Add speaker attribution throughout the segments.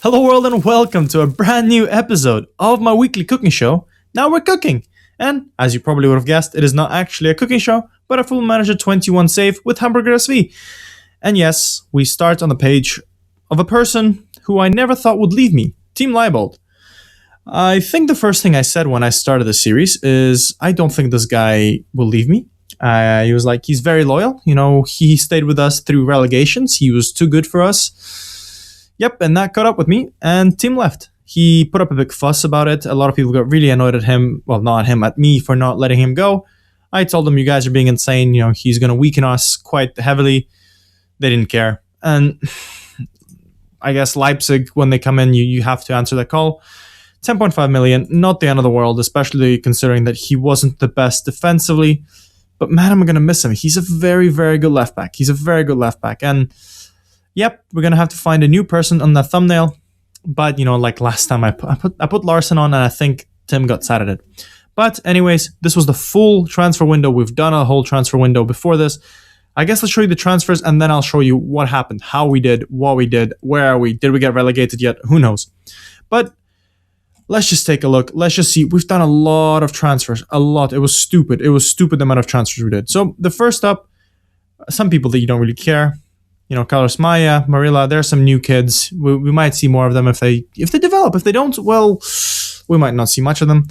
Speaker 1: Hello world and welcome to a brand new episode of my weekly cooking show. Now we're cooking. And as you probably would have guessed, it is not actually a cooking show, but a Full Manager 21 save with Hamburger SV. And yes, we start on the page of a person who I never thought would leave me, Team Leibold. I think the first thing I said when I started the series is, I don't think this guy will leave me. He was like, he's very loyal. You know, he stayed with us through relegations. He was too good for us. Yep, and that caught up with me, and Tim left. He put up a big fuss about it. A lot of people got really annoyed at him. Well, not at him, at me for not letting him go. I told them, you guys are being insane. You know, he's going to weaken us quite heavily. They didn't care. And I guess Leipzig, when they come in, you have to answer that call. 10.5 million, not the end of the world, especially considering that he wasn't the best defensively. But man, I'm going to miss him. He's a very, very good left back. And yep, we're going to have to find a new person on the thumbnail. But, you know, like last time I put Larson on and I think Tim got sad at it. But anyways, this was the full transfer window. We've done a whole transfer window before this. I guess I'll show you the transfers and then I'll show you what happened, how we did, what we did, where are we, did we get relegated yet? Who knows? But let's just take a look. Let's just see. We've done a lot of transfers. A lot. It was stupid. It was stupid the amount of transfers we did. So the first up, some people that you don't really care. You know, Carlos Maya, Marilla, there's some new kids. We might see more of them if they develop. If they don't, well, we might not see much of them.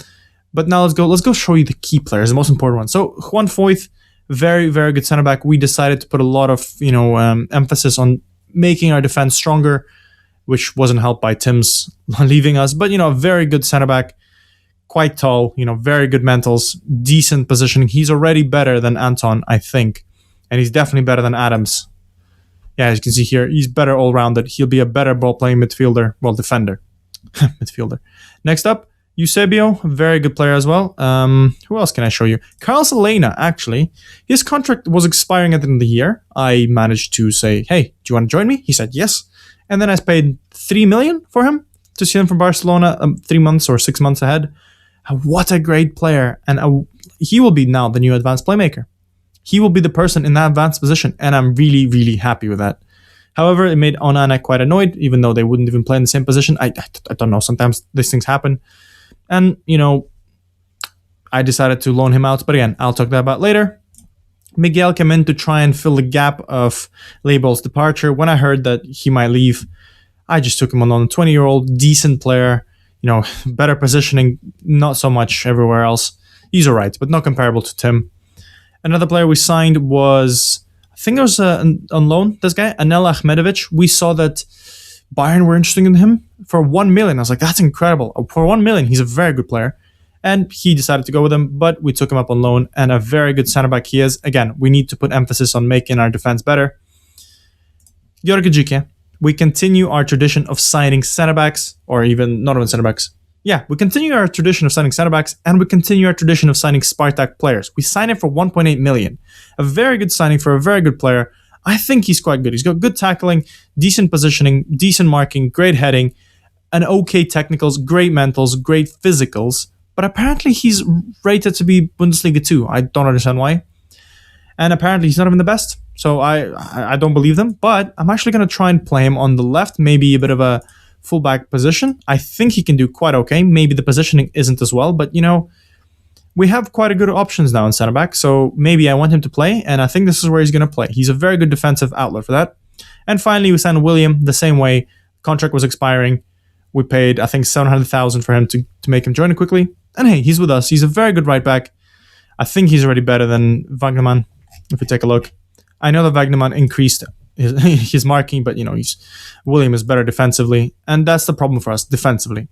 Speaker 1: But now let's go show you the key players, the most important one. So Juan Foyth, very, very good center back. We decided to put a lot of, emphasis on making our defense stronger, which wasn't helped by Tim's leaving us. But, a very good center back, quite tall, very good mentals, decent positioning. He's already better than Anton, I think. And he's definitely better than Adams. Yeah, as you can see here, he's better all-rounded. He'll be a better ball-playing midfielder. Well, defender. Midfielder. Next up, Eusebio, very good player as well. Who else can I show you? Carlos Elena, actually. His contract was expiring at the end of the year. I managed to say, hey, do you want to join me? He said yes. And then I paid 3 million for him to see him from Barcelona 3 months or 6 months ahead. What a great player. And he will be now the new advanced playmaker. He will be the person in that advanced position, and I'm really, really happy with that. However, it made Onana quite annoyed, even though they wouldn't even play in the same position. I don't know, sometimes these things happen. And, I decided to loan him out, but again, I'll talk about later. Miguel came in to try and fill the gap of Leibold's departure. When I heard that he might leave, I just took him on a 20-year-old, decent player, better positioning, not so much everywhere else. He's all right, but not comparable to Tim. Another player we signed was, I think it was on loan, this guy, Anel Ahmedovich. We saw that Bayern were interested in him for 1 million. I was like, that's incredible. For 1 million, he's a very good player. And he decided to go with him, but we took him up on loan, and a very good center back he is. Again, we need to put emphasis on making our defense better. Jorge Gike. We continue our tradition of signing center backs, or even not even center backs. Yeah, we continue our tradition of signing center backs, and we continue our tradition of signing Spartak players. We signed him for 1.8 million. A very good signing for a very good player. I think he's quite good. He's got good tackling, decent positioning, decent marking, great heading, and okay technicals, great mentals, great physicals. But apparently he's rated to be Bundesliga 2. I don't understand why. And apparently he's not even the best. So I don't believe them. But I'm actually going to try and play him on the left, maybe a bit of a fullback position. I think he can do quite okay. Maybe the positioning isn't as well, but we have quite a good options now in center back, so maybe I want him to play, and I think this is where he's going to play. He's a very good defensive outlet for that. And finally, we signed William the same way. Contract was expiring. We paid, I think, 700,000 for him to make him join it quickly. And hey, he's with us. He's a very good right back. I think he's already better than Wagnerman, if you take a look. I know that Wagnerman increased his marking, but William is better defensively, and that's the problem for us defensively.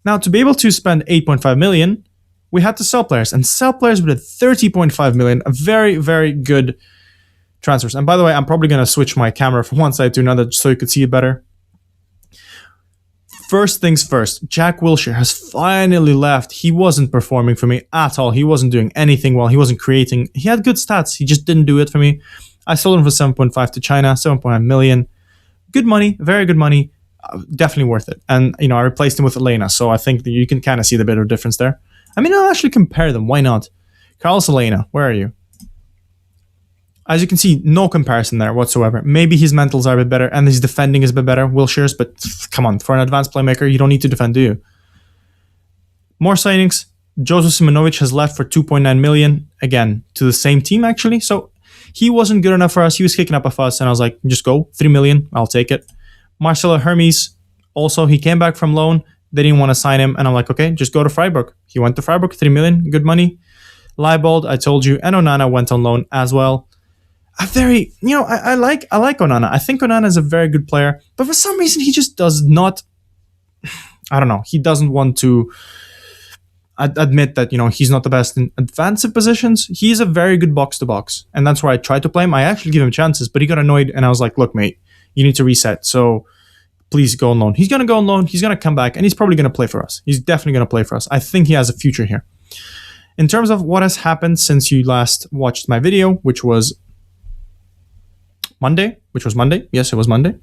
Speaker 1: Now, to be able to spend 8.5 million, we had to sell players, and sell players with 30.5 million, a very, very good transfers. And by the way, I'm probably going to switch my camera from one side to another so you could see it better. First things first, Jack Wilshere has finally left. He wasn't performing for me at all. He wasn't doing anything well. He wasn't creating. He had good stats. He just didn't do it for me. I sold him for 7.5 to China, 7.5 million. Good money, very good money, definitely worth it. And, I replaced him with Elena, so I think that you can kind of see the bit of difference there. I mean, I'll actually compare them. Why not? Carlos Elena, where are you? As you can see, no comparison there whatsoever. Maybe his mentals are a bit better and his defending is a bit better, Wilshire's, but come on, for an advanced playmaker, you don't need to defend, do you? More signings. Joseph Simonovic has left for 2.9 million, again, to the same team, actually. So he wasn't good enough for us. He was kicking up a fuss, and I was like, just go, 3 million, I'll take it. Marcelo Hermes, also, he came back from loan. They didn't want to sign him, and I'm like, okay, just go to Freiburg. He went to Freiburg, 3 million, good money. Leibold, I told you, and Onana went on loan as well. I like Onana. I think Onana is a very good player, but for some reason he just does not. I don't know. He doesn't want to admit that he's not the best in advanced positions. He's a very good box to box, and that's where I try to play him. I actually give him chances, but he got annoyed, and I was like, "Look, mate, you need to reset. So please go on loan." He's gonna go on loan. He's gonna come back, and he's probably gonna play for us. He's definitely gonna play for us. I think he has a future here. In terms of what has happened since you last watched my video, which was Monday. Yes, it was Monday.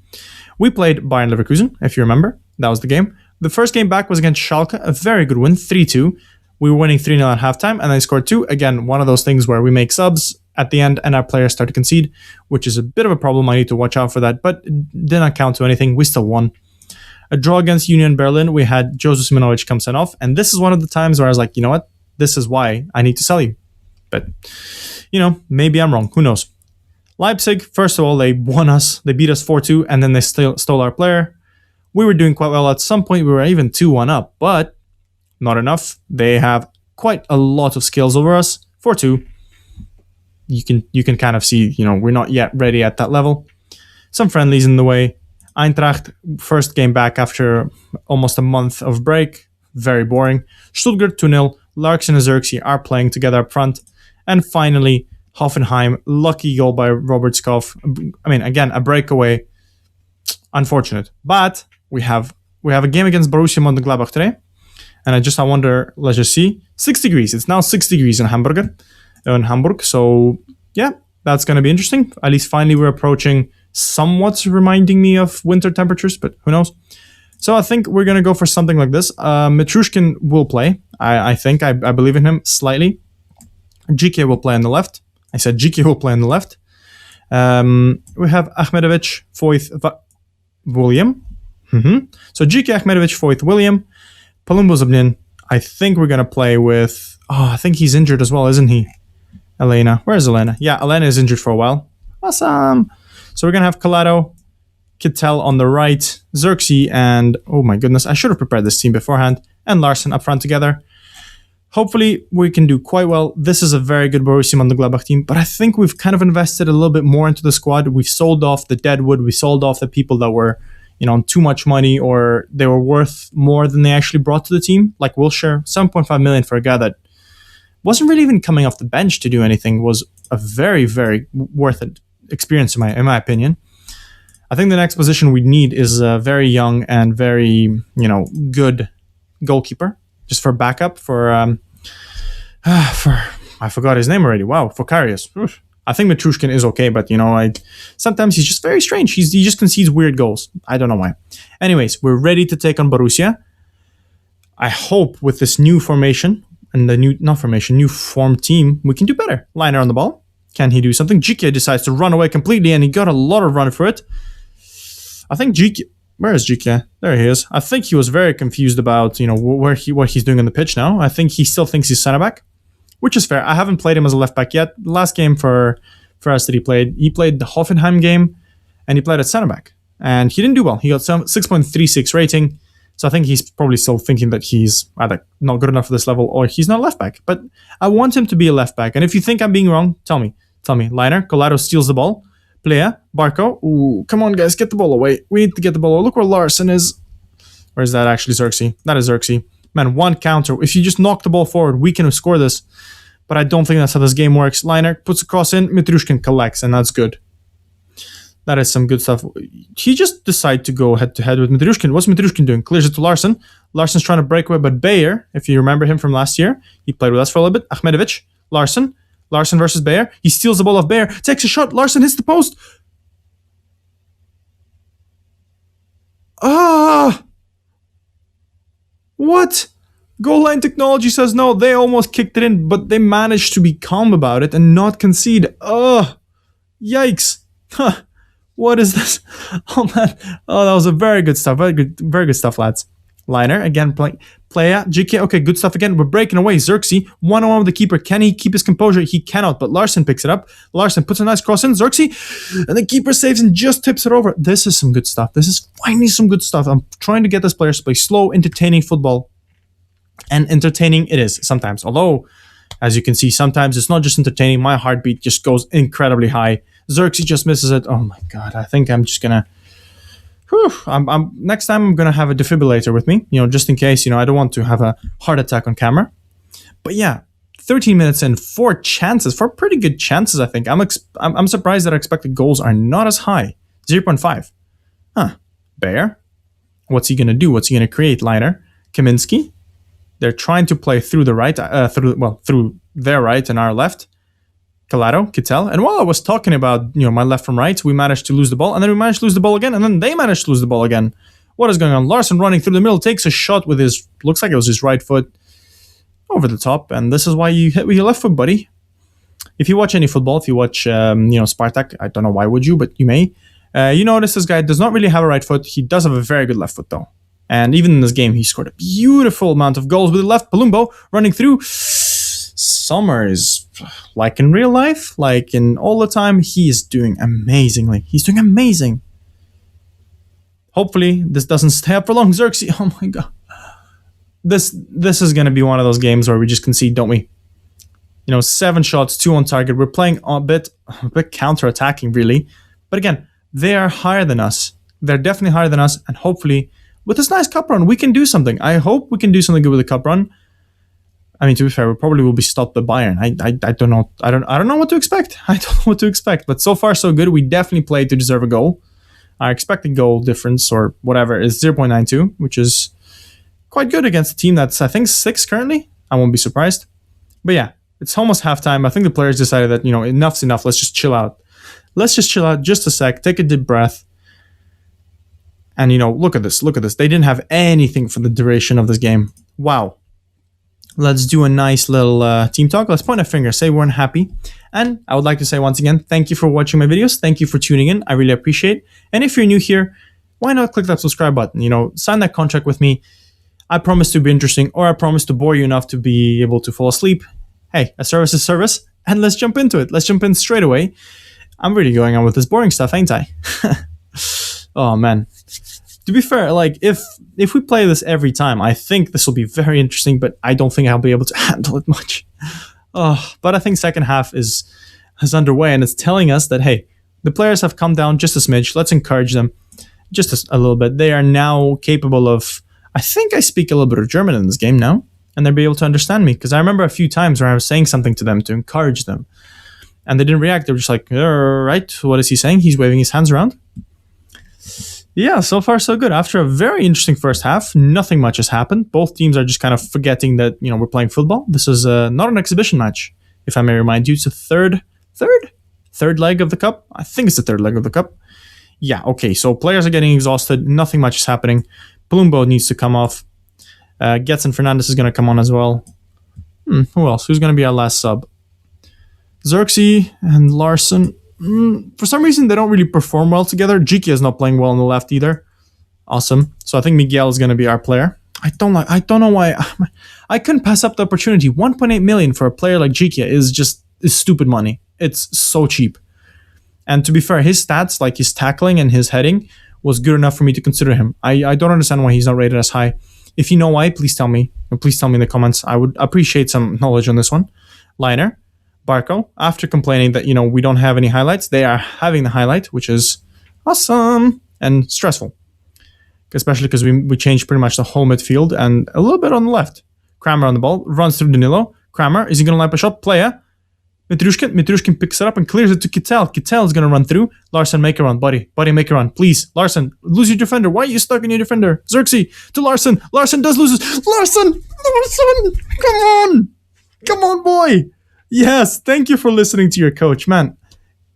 Speaker 1: We played Bayern Leverkusen, if you remember. That was the game. The first game back was against Schalke, a very good win, 3-2. We were winning 3-0 at halftime, and they scored 2. Again, one of those things where we make subs at the end, and our players start to concede, which is a bit of a problem. I need to watch out for that, but it did not count to anything. We still won. A draw against Union Berlin, we had Joseph Simonovic come sent off, and this is one of the times where I was like, you know what? This is why I need to sell you. But, maybe I'm wrong. Who knows? Leipzig, first of all, they won us. They beat us 4-2, and then they stole our player. We were doing quite well. At some point, we were even 2-1 up, but not enough. They have quite a lot of skills over us. 4-2. You can kind of see, we're not yet ready at that level. Some friendlies in the way. Eintracht, first game back after almost a month of break. Very boring. Stuttgart 2-0. Larkson and Xerxes are playing together up front. And finally, Hoffenheim, lucky goal by Robert Skov. I mean, again, a breakaway. Unfortunate. But we have a game against Borussia Mönchengladbach today. And I wonder, let's just see. 6 degrees. It's now 6 degrees in Hamburg. So, yeah, that's going to be interesting. At least finally we're approaching somewhat reminding me of winter temperatures, but who knows? So I think we're going to go for something like this. Mitrushkin will play. I think. I believe in him slightly. GK will play on the left. I said GK will play on the left. We have Ahmedovich, Foyth, William. So GK, Ahmedovich, Foyth, William. Palumbo Zubnin. I think we're going to play with... I think he's injured as well, isn't he? Elena. Where is Elena? Yeah, Elena is injured for a while. Awesome. So we're going to have Collado, Kittel on the right, Xerxes, and... Oh my goodness, I should have prepared this team beforehand. And Larson up front together. Hopefully, we can do quite well. This is a very good Borussia Mönchengladbach team, but I think we've kind of invested a little bit more into the squad. We've sold off the deadwood. We sold off the people that were, on too much money, or they were worth more than they actually brought to the team. Like Wilshere, 7.5 million for a guy that wasn't really even coming off the bench to do anything. Was a very, very worth it experience in my opinion. I think the next position we need is a very young and very, good goalkeeper. Just for backup, for I forgot his name already. Wow, for Karius. I think Mitrushkin is okay, but sometimes he's just very strange. He just concedes weird goals. I don't know why. Anyways, we're ready to take on Borussia. I hope with this new formation and the new formed team, we can do better. Liner on the ball. Can he do something? GK decides to run away completely, and he got a lot of run for it. I think GK... Where is GK? There he is. I think he was very confused about, what he's doing on the pitch now. I think he still thinks he's center back, which is fair. I haven't played him as a left back yet. The last game for us that he played the Hoffenheim game, and he played at center back. And he didn't do well. He got 6.36 rating. So I think he's probably still thinking that he's either not good enough for this level or he's not a left back. But I want him to be a left back. And if you think I'm being wrong, tell me. Liner, Collado steals the ball. Plea, Barco. Ooh, come on, guys, get the ball away. We need to get the ball away. Look where Larson is. Where is that actually, Xerxes? That is Xerxes. Man, one counter. If you just knock the ball forward, we can score this. But I don't think that's how this game works. Liner puts a cross in. Mitrushkin collects, and that's good. That is some good stuff. He just decided to go head-to-head with Mitrushkin. What's Mitrushkin doing? Clears it to Larson. Larson's trying to break away, but Bayer, if you remember him from last year, he played with us for a little bit. Ahmedovich, Larson versus Bayer. He steals the ball off Bayer, takes a shot. Larson hits the post. What? Goal line technology says no. They almost kicked it in, but they managed to be calm about it and not concede. Yikes. Huh. What is this? Oh man. Oh, that was a very good stuff. Very good stuff, lads. Liner again, playa, GK. Okay, good stuff again. We're breaking away. Xerxes, 1-on-1 with the keeper. Can he keep his composure? He cannot, but Larson picks it up. Larson puts a nice cross in. Xerxes, and the keeper saves and just tips it over. This is some good stuff. This is finally some good stuff. I'm trying to get this player to play slow, entertaining football. And entertaining it is sometimes. Although, as you can see, sometimes it's not just entertaining. My heartbeat just goes incredibly high. Xerxes just misses it. Oh my god! I think I'm just gonna. Next time I'm gonna have a defibrillator with me. Just in case. I don't want to have a heart attack on camera. But yeah, 13 minutes and 4 pretty good chances. I think I'm surprised that our expected goals are not as high. 0.5. Huh? Bear. What's he gonna do? What's he gonna create? Liner. Kaminsky. They're trying to play through the right, through their right and our left. Calato, Kittel. And while I was talking about, my left from right, we managed to lose the ball, and then we managed to lose the ball again, and then they managed to lose the ball again. What is going on? Larson running through the middle, takes a shot with looks like it was his right foot over the top, and this is why you hit with your left foot, buddy. If you watch any football, if you watch, Spartak, I don't know why would you, but you may. You notice this guy does not really have a right foot. He does have a very good left foot, though. And even in this game, he scored a beautiful amount of goals with the left. Palumbo running through. Sommer is, like in real life, like in all the time, he is doing amazingly. He's doing amazing. Hopefully, this doesn't stay up for long. Xerxes, oh my god. This is going to be one of those games where we just concede, don't we? 7 shots, 2 on target. We're playing a bit counter-attacking, really. But again, they are higher than us. They're definitely higher than us, and hopefully, with this nice cup run, we can do something. I hope we can do something good with the cup run. I mean, to be fair, we probably will be stopped by Bayern. I don't know. I don't know what to expect. I don't know what to expect. But so far, so good. We definitely played to deserve a goal. Our expected goal difference, or whatever, is 0.92, which is quite good against a team that's, I think, 6 currently. I won't be surprised. But yeah, it's almost halftime. I think the players decided that, enough's enough. Let's just chill out. Let's just chill out just a sec. Take a deep breath. And, look at this. Look at this. They didn't have anything for the duration of this game. Wow. Let's do a nice little team talk. Let's point a finger. Say we're unhappy. And I would like to say once again, thank you for watching my videos. Thank you for tuning in. I really appreciate it. And if you're new here, why not click that subscribe button? Sign that contract with me. I promise to be interesting, or I promise to bore you enough to be able to fall asleep. Hey, a service is service. And let's jump into it. Let's jump in straight away. I'm really going on with this boring stuff, ain't I? Oh, man. To be fair, like, if we play this every time, I think this will be very interesting, but I don't think I'll be able to handle it much. But I think second half is underway, and it's telling us that, hey, the players have come down just a smidge. Let's encourage them just a little bit. They are now capable of, I think I speak a little bit of German in this game now, and they'll be able to understand me, because I remember a few times where I was saying something to them to encourage them, and they didn't react. They were just like, right, what is he saying? He's waving his hands around. Yeah, so far so good. After a very interesting first half, nothing much has happened. Both teams are just kind of forgetting that, we're playing football. This is not an exhibition match, if I may remind you. It's a third leg of the cup. I think it's the third leg of the cup. Yeah, okay, so players are getting exhausted. Nothing much is happening. Palumbo needs to come off. Getson Fernandez is going to come on as well. Who else? Who's going to be our last sub? Xerxes and Larson. For some reason, they don't really perform well together. Giki is not playing well on the left either. Awesome. So I think Miguel is going to be our player. I don't know why. I couldn't pass up the opportunity. 1.8 million for a player like Giki is stupid money. It's so cheap. And to be fair, his stats, like his tackling and his heading, was good enough for me to consider him. I don't understand why he's not rated as high. If you know why, please tell me. Please tell me in the comments. I would appreciate some knowledge on this one. Liner. Barco, after complaining that, we don't have any highlights, they are having the highlight, which is awesome and stressful. Especially because we changed pretty much the whole midfield and a little bit on the left. Kramer on the ball, runs through Danilo. Kramer, is he going to line up a shot? Playa. Mitrushkin picks it up and clears it to Kittel. Kittel is going to run through. Larson, make a run, buddy. Buddy, make a run. Please, Larson, lose your defender. Why are you stuck in your defender? Xerxes to Larson. Larson does lose it. Larson, come on, boy. Yes, thank you for listening to your coach, man.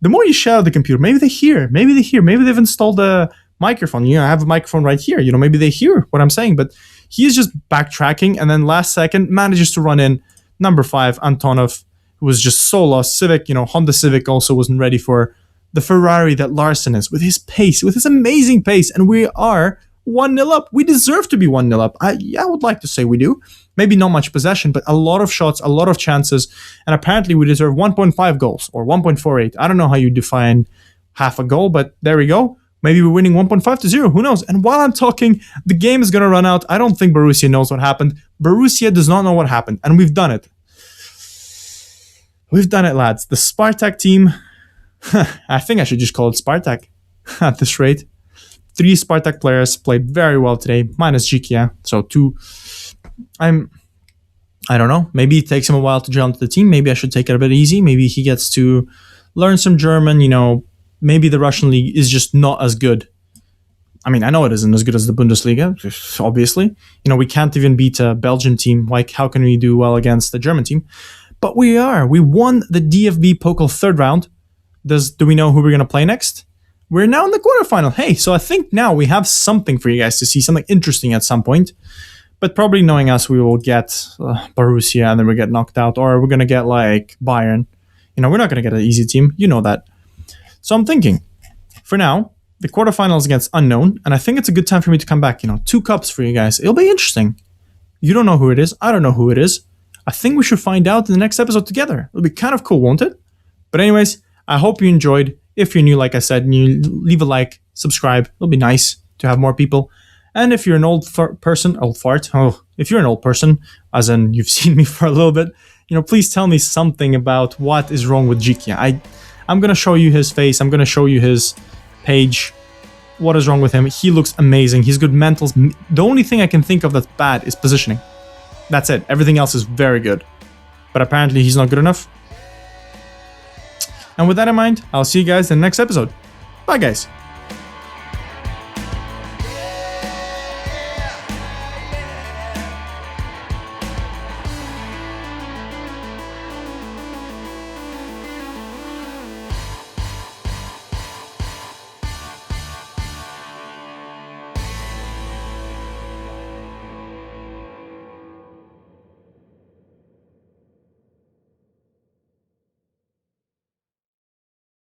Speaker 1: The more you shout at the computer, maybe they hear. Maybe they've installed a microphone. I have a microphone right here. Maybe they hear what I'm saying. But he is just backtracking, and then last second manages to run in number 5, Antonov, who was just so lost. Civic, Honda Civic also wasn't ready for the Ferrari that Larson is, with his pace, with his amazing pace, and we are 1-0 up. We deserve to be 1-0 up. I would like to say we do. Maybe not much possession, but a lot of shots, a lot of chances, and apparently we deserve 1.5 goals or 1.48. I don't know how you define half a goal, but there we go. Maybe we're winning 1.5-0. Who knows? And while I'm talking, the game is going to run out. I don't think Borussia knows what happened. Borussia does not know what happened, and we've done it. We've done it, lads. The Spartak team, I think I should just call it Spartak at this rate. 3 Spartak players played very well today, minus Jikia. So 2. I don't know. Maybe it takes him a while to gel into the team. Maybe I should take it a bit easy. Maybe he gets to learn some German, Maybe the Russian league is just not as good. I mean, I know it isn't as good as the Bundesliga, obviously. We can't even beat a Belgian team. Like, how can we do well against the German team? But we are. We won the DFB Pokal third round. Do we know who we're going to play next? We're now in the quarterfinal. Hey, so I think now we have something for you guys to see, something interesting at some point. But probably knowing us, we will get Borussia and then we get knocked out. Or we're going to get like Bayern. We're not going to get an easy team. You know that. So I'm thinking, for now, the quarterfinals against unknown, and I think it's a good time for me to come back. 2 cups for you guys. It'll be interesting. You don't know who it is. I don't know who it is. I think we should find out in the next episode together. It'll be kind of cool, won't it? But anyways, I hope you enjoyed. If you're new, like I said, you leave a like, subscribe. It'll be nice to have more people. And if you're an old person, if you're an old person, as in you've seen me for a little bit, please tell me something about what is wrong with Jikia. I'm going to show you his face. I'm going to show you his page. What is wrong with him? He looks amazing. He's good mentals. The only thing I can think of that's bad is positioning. That's it. Everything else is very good. But apparently he's not good enough. And with that in mind, I'll see you guys in the next episode. Bye, guys.